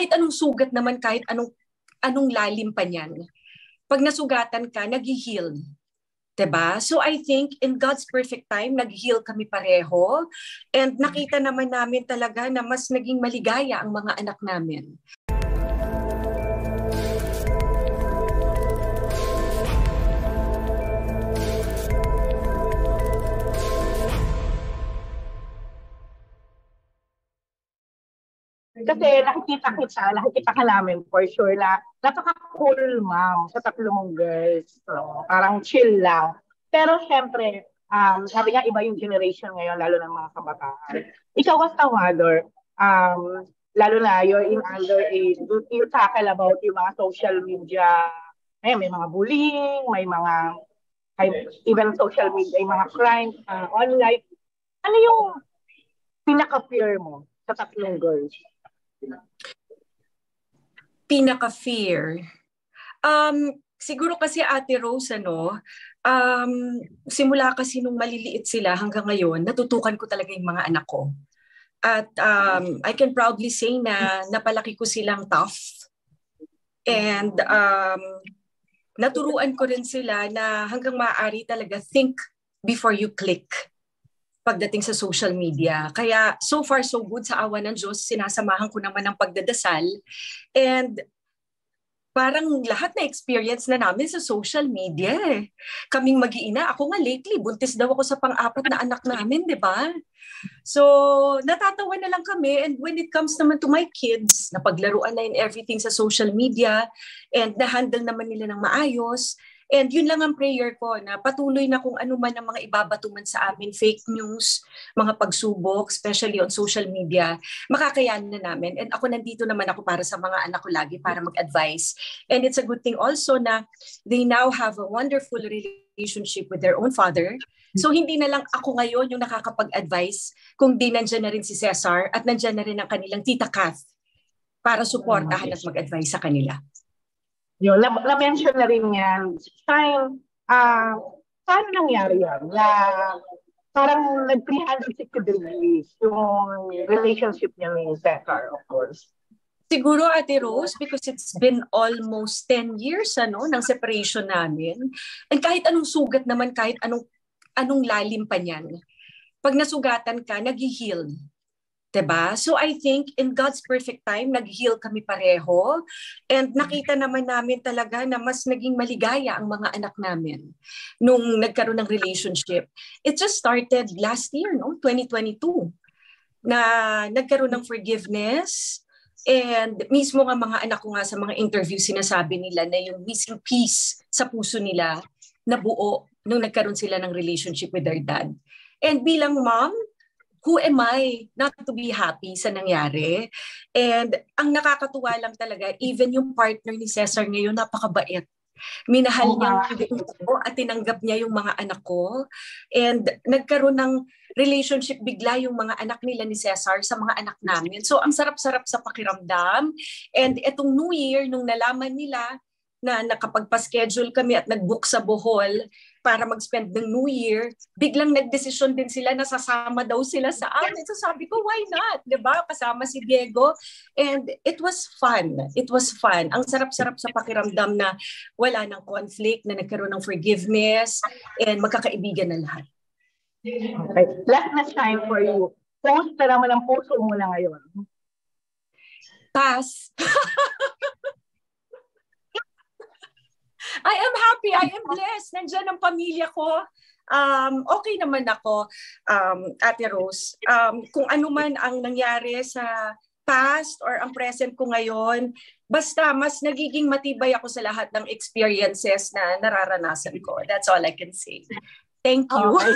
kahit anong sugat naman, kahit anong lalim pa niyan, pag nasugatan ka, nag-heal. Diba? So I think in God's perfect time, nag-heal kami pareho. And nakita naman namin talaga na mas naging maligaya ang mga anak namin. Kasi nakikita ka namin for sure na napaka-cool ma'am sa tatlo mong girls. So, parang chill lang. Pero syempre, sabi nga iba yung generation ngayon, lalo ng mga kabataan. Ikaw as a mother, lalo na you're in underage, you tackle about yung mga social media, may mga bullying, even social media, yung mga crime online. Ano yung pinaka-fear mo sa tatlong girls? Pinaka-fear? Siguro kasi Ate Rose, simula kasi nung maliliit sila hanggang ngayon, natutukan ko talaga yung mga anak ko. At I can proudly say na napalaki ko silang tough. And naturuan ko rin sila na hanggang maaari talaga think before you click pagdating sa social media. Kaya so far so good, sa awa ng Diyos, sinasamahan ko naman ng pagdadasal. And parang lahat na experience na namin sa social media eh. Kaming mag-iina, ako nga lately, buntis daw ako sa pang-apat na anak namin, di ba? So, natatawa na lang kami. And when it comes naman to my kids, napaglaruan na in everything sa social media and na-handle naman nila ng maayos. And yun lang ang prayer ko na patuloy na kung ano man ang mga ibabato man sa amin, fake news, mga pagsubok, especially on social media, makakayanan na namin. And ako nandito naman ako para sa mga anak ko lagi para mag-advise. And it's a good thing also na they now have a wonderful relationship with their own father. So hindi na lang ako ngayon yung nakakapag-advise kung di nandyan na rin si Cesar at nandyan na rin ang kanilang tita Kath para suportahan at mag-advise sa kanila. Yun, na-mention na rin yan. Paano nangyari yan? Na parang nag-360 degrees yung relationship niya ni Cesar, of course. Siguro, Ate Rose, because it's been almost 10 years ng separation namin. And kahit anong sugat naman, kahit anong lalim pa niyan, pag nasugatan ka, nag-heal. Diba? So I think in God's perfect time, nag-heal kami pareho. And nakita naman namin talaga na mas naging maligaya ang mga anak namin nung nagkaroon ng relationship. It just started last year, 2022, na nagkaroon ng forgiveness. And mismo nga mga anak ko nga sa mga interview, sinasabi nila na yung missing piece sa puso nila nabuo nung nagkaroon sila ng relationship with their dad. And bilang mom, who am I not to be happy sa nangyari? And ang nakakatuwa lang talaga, even yung partner ni Cesar ngayon, napakabait. Minahal niya ako at tinanggap niya yung mga anak ko. And nagkaroon ng relationship bigla yung mga anak nila ni Cesar sa mga anak namin. So ang sarap-sarap sa pakiramdam. And etong New Year, nung nalaman nila na nakapagpa-schedule kami at nag-book sa Bohol para mag-spend ng New Year, biglang nagdesisyon din sila na sasama daw sila sa amin. So sabi ko, why not? Diba? Kasama si Diego. And it was fun. It was fun. Ang sarap-sarap sa pakiramdam na wala ng conflict, na nagkaroon ng forgiveness, and magkakaibigan na lahat. Okay. Last na time for you. Kumusta naman ang puso mo na ngayon? Pass. I am happy, I am blessed. Nandiyan ang pamilya ko. Okay naman ako, Ate Rose. Kung ano man ang nangyari sa past or ang present ko ngayon, basta mas nagiging matibay ako sa lahat ng experiences na nararanasan ko. That's all I can say. Thank you. Okay.